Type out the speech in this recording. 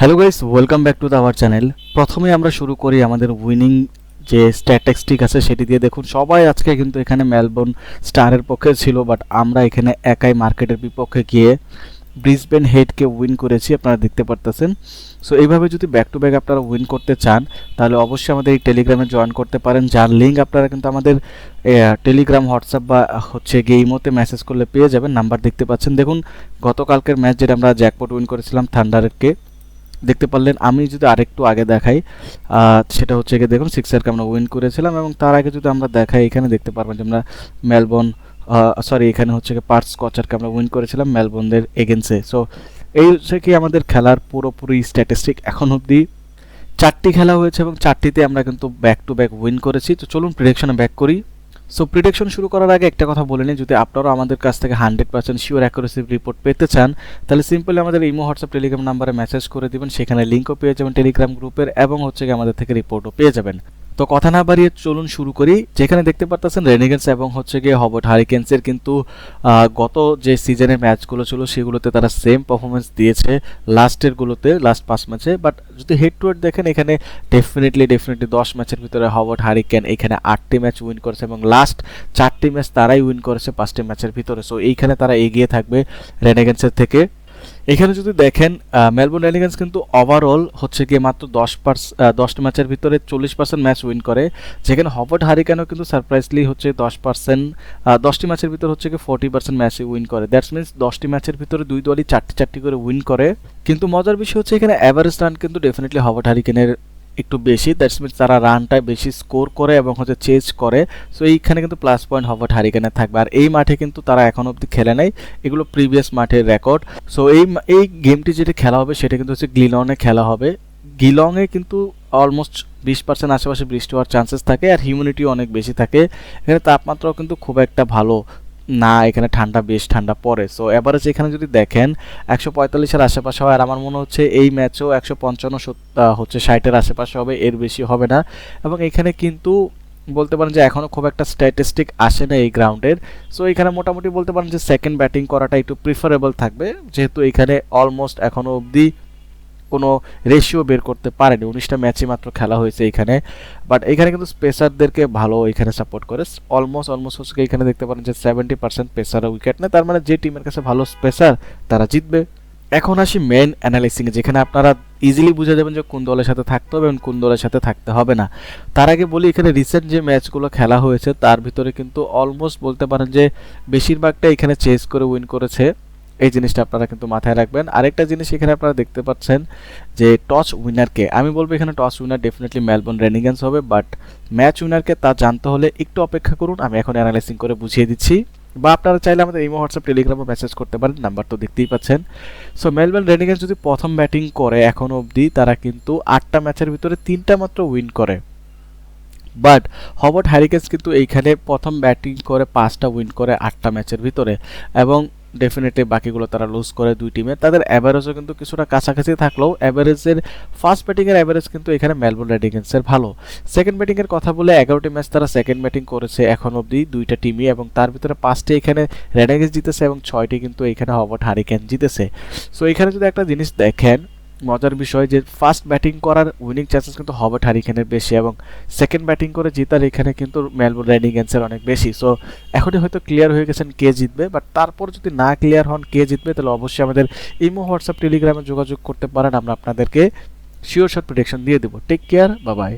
Hello guys, welcome back to the our channel. প্রথমে আমরা শুরু করি আমাদের উইনিং যে স্ট্যাটিস্টিক আছে সেটি দিয়ে। দেখুন, সবাই আজকে কিন্তু এখানে মেলবোর্ন স্টারের পক্ষে ছিল, বাট আমরা এখানে একাই মার্কেটের বিপক্ষে গিয়ে ব্রিসবেন হেডকে উইন করেছি, আপনারা দেখতে পারতেছেন। সো এইভাবে যদি ব্যাক টু ব্যাক আপনারা উইন করতে চান তাহলে অবশ্যই আমাদের এই টেলিগ্রামে জয়েন করতে পারেন, যার লিঙ্ক আপনারা কিন্তু আমাদের টেলিগ্রাম, হোয়াটসঅ্যাপ বা হচ্ছে গেইমোতে মেসেজ করলে পেয়ে যাবেন। নাম্বার দেখতে পাচ্ছেন। দেখুন, গতকালকের ম্যাচ যেটা আমরা জ্যাকপট উইন করেছিলাম থান্ডারকে দেখতে পারলেন। আমি যদি আরেকটু আগে দেখাই, সেটা হচ্ছে গিয়ে দেখুন সিক্সারকে আমরা উইন করেছিলাম, এবং তার আগে যদি আমরা দেখাই এখানে দেখতে পারবেন যে আমরা মেলবোর্ন এখানে হচ্ছে গিয়ে পার্ট স্কচারকে আমরা উইন করেছিলাম মেলবোর্নদের এগেন্সে। সো এই হচ্ছে কি আমাদের খেলার পুরোপুরি স্ট্যাটিস্টিক। এখন অবধি 4টি খেলা হয়েছে এবং 4টিতে আমরা কিন্তু ব্যাক টু ব্যাক উইন করেছি। তো চলুন প্রেডিকশনে ব্যাক করি। সো প্রিডিকশন শুরু করার আগে একটা কথা বলে নিই, যদি আপনারাও আমাদের কাছ থেকে 100% শিওর অ্যাকুরেসি রিপোর্ট পেতে চান তাহলে সিম্পলি আমাদের ইমো, হোয়াটসঅ্যাপ, টেলিগ্রাম নাম্বারে মেসেজ করে দিবেন। সেখানে লিঙ্কও পেয়ে যাবেন টেলিগ্রাম গ্রুপের, এবং হচ্ছে কি আমাদের থেকে রিপোর্টও পেয়ে যাবেন। তো কথা না বাড়িয়ে চলুন শুরু করি। যেখানে দেখতে পারতেছেন রেনেগেন্স এবং হচ্ছে গিয়ে হবট হারিকেন্সের কিন্তু গত যে সিজনের ম্যাচগুলো ছিল সেগুলোতে তারা সেম পারফরমেন্স দিয়েছে লাস্টেরগুলোতে, লাস্ট 5 ম্যাচে। বাট যদি হেড টু হেড দেখেন এখানে ডেফিনেটলি 10 ম্যাচের ভিতরে হবট হারিকেন এখানে 8টি ম্যাচ উইন করেছে এবং লাস্ট 4টি ম্যাচ তারাই উইন করেছে 5টি ম্যাচের ভিতরে। সো এইখানে তারা এগিয়ে থাকবে রেনেগেন্সের থেকে। এখানে যদি দেখেন মেলবোর্ন রেনেগেন্স কিন্তু ওভারঅল হচ্ছে গিয়ে মাত্র 10টি ম্যাচের ভিতরে 40% ম্যাচ উইন করে, যেখানে হবট হারিকেনও কিন্তু সারপ্রাইজলি হচ্ছে 10টি ম্যাচের ভিতরে হচ্ছে গিয়ে 40% ম্যাচ উইন করে। দ্যাটস মিনস 10টি ম্যাচের ভিতরে দুই দলই 4টি করে উইন করে। কিন্তু মজার বিষয় হচ্ছে এখানে অ্যাভারেজ রান কিন্তু ডেফিনেটলি হবট হারিকেনের একটু বেশি। দ্যাটস মিনস তারা রানটা বেশি স্কোর করে এবং হচ্ছে চেজ করে। সো এইখানে কিন্তু প্লাস পয়েন্ট হবট হারিকেনের থাকবে। আর এই মাঠে কিন্তু তারা এখন অবধি খেলে নাই, এগুলো প্রিভিয়াস মাঠের রেকর্ড। সো এই গেমটি যেটা খেলা হবে সেটা কিন্তু হচ্ছে গিলনে খেলা হবে। গিলংয়ে কিন্তু অলমোস্ট 20% আশেপাশে বৃষ্টি হওয়ার চান্সেস থাকে, আর হিউমিডিটিও অনেক বেশি থাকে। এখানে তাপমাত্রাও কিন্তু খুব একটা ভালো না, এখানে বেশ ঠান্ডা পড়ে। সো এভারেজ এখানে যদি দেখেন 145-এর আশেপাশে হয়, আর আমার মনে হচ্ছে এই ম্যাচেও 155 হচ্ছে 60-এর আশেপাশে হবে, এর বেশি হবে না। এবং এখানে কিন্তু বলতে পারেন যে এখনও খুব একটা স্ট্যাটিস্টিক আসে না এই গ্রাউন্ডের। সো এখানে মোটামুটি বলতে পারেন যে সেকেন্ড ব্যাটিং করাটা একটু প্রিফারেবল থাকবে, যেহেতু এখানে অলমোস্ট এখনও অবধি কোনো রেশিও বের করতে পারেনি, 19টা ম্যাচই মাত্র খেলা হয়েছে এখানে। বাট এখানে কিন্তু স্পেসারদেরকে ভালো এখানে সাপোর্ট করে। অলমোস্ট হচ্ছে এখানে দেখতে পারেন যে 70% পেসাররা উইকেট নেয়, তার মানে যে টিমের কাছে ভালো স্পেসার তারা জিতবে। এখন আসি মেন অ্যানালাইসিংয়ে, যেখানে আপনারা ইজিলি বুঝে যাবেন যে কোন দলের সাথে থাকতে হবে এবং কোন দলের সাথে থাকতে হবে না। তার আগে বলি, এখানে রিসেন্ট যে ম্যাচগুলো খেলা হয়েছে তার ভিতরে কিন্তু অলমোস্ট বলতে পারেন যে বেশিরভাগটা এখানে চেস করে উইন করেছে। এই জিনিসটা আপনারা কিন্তু মাথায় রাখবেন। আরেকটা জিনিস এখানে আপনারা দেখতে পাচ্ছেন যে টস উইনারকে, আমি বলবো এখানে টস উইনার ডেফিনেটলি মেলবোর্ন রেনেগেন্স হবে, বাট ম্যাচ উইনারকে তা জানতে হলে একটু অপেক্ষা করুন, আমি এখন অ্যানালাইসিং করে বুঝিয়ে দিচ্ছি। বা আপনারা চাইলে আমাদের ইমো, হোয়াটসঅ্যাপ, টেলিগ্রামে মেসেজ করতে পারেন, নাম্বার তো দেখতেই পাচ্ছেন। সো মেলবোর্ন রেনেগেন্স যদি প্রথম ব্যাটিং করে এখন অবধি তারা কিন্তু 8টা ম্যাচের ভিতরে 3টা মাত্র উইন করে। বাট হবট হ্যারিকেন্স কিন্তু এইখানে প্রথম ব্যাটিং করে 5টা উইন করে 8টা ম্যাচের ভিতরে, এবং ডেফিনেটলি বাকিগুলো তারা লুজ করে দুই টিমে। তাদের অ্যাভারেজও কিন্তু কিছুটা কাছাকাছি থাকলেও অ্যাভারেজের ফার্স্ট ব্যাটিংয়ের অ্যাভারেজ কিন্তু এখানে মেলবোর্ন রেনেগেন্সের ভালো। সেকেন্ড ব্যাটিংয়ের কথা বলে 11টি ম্যাচ তারা সেকেন্ড ব্যাটিং করেছে এখন অবধি দুইটা টিমই, এবং তার ভিতরে 5টি এখানে রেনেগেন্স জিতেছে এবং 6টি কিন্তু এখানে হবট হারিকেন জিতেছে। সো এখানে যদি একটা জিনিস দেখেন, মজার বিষয় যে ফার্স্ট ব্যাটিং করার উইনিং চান্সেস কিন্তু হবট হারিকেনের বেশি, এবং সেকেন্ড ব্যাটিং করে জেতার এখানে কিন্তু মেলবোর্ন রেনেগেন্সের অনেক বেশি। সো এখনই হয়তো ক্লিয়ার হয়ে গেছেন কে জিতবে, বাট তারপর যদি না ক্লিয়ার হন কে জিতবে তাহলে অবশ্যই আমাদের ইমো, হোয়াটসঅ্যাপ, টেলিগ্রামে যোগাযোগ করতে পারেন, আমরা আপনাদেরকে শিওর শট প্রেডিকশন দিয়ে দেবো। Take care, bye by.